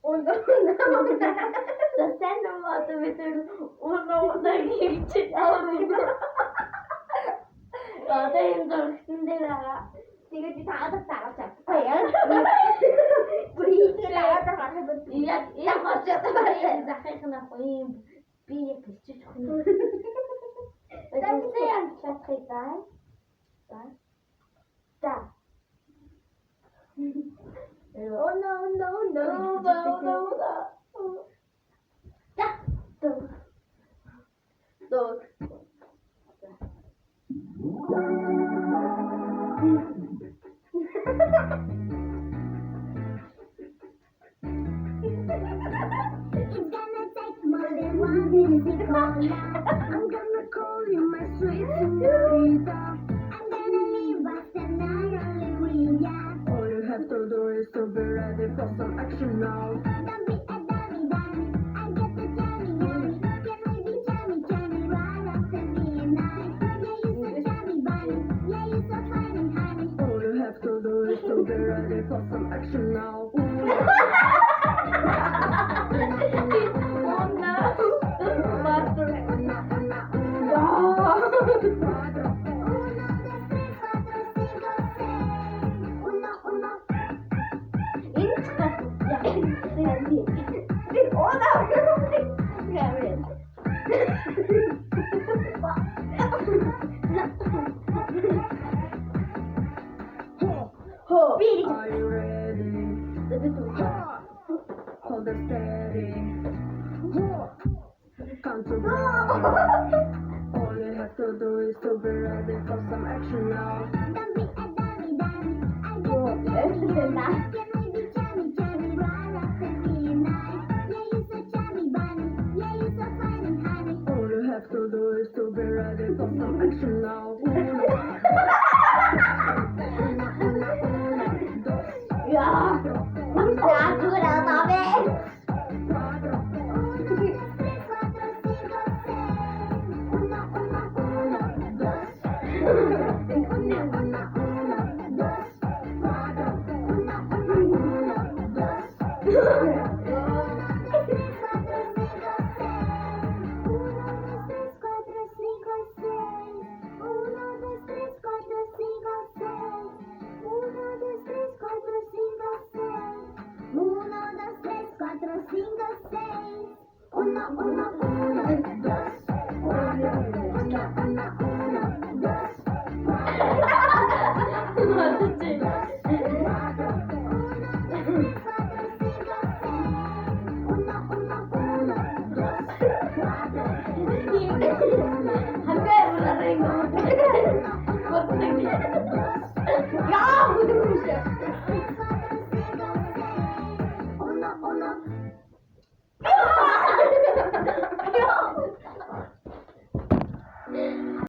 Una. Så sen måtte vi til una gikk Có thêm rồi xin đây là thì cái thả tất cả chặt khỏe Bây giờ tất cả Ya maksudnya tadi Zahir kenapa ini Biar kecil Tapi saya yang ceritakan Kan Tak oh no no no Udah Ya Tuh Tuh It's gonna take more than 1 minute to call now. I'm gonna call you my sweet señorita. I'm gonna leave us and not only we, yeah. All you have to do is to be ready for some action now. Don't be a dummy, dummy. I get the jammy, yummy. Can we be jammy, jammy right after midnight? Yeah, you so jammy, bunny. Yeah, you so funny, honey. All you have to do is to be ready for some action now. Uno, uno. Ini sekarang Ya Are you ready? Hold it steady. Count to All you have to do is to be ready for some action now. Don't be a dummy, dummy. I get the jammy, yummy. Can we be jammy, jammy right after midnight? Yeah, you so jammy, bunny. Yeah, you so funny, honey. All you have to do is to be ready for some action now. Ya Aku dah tahu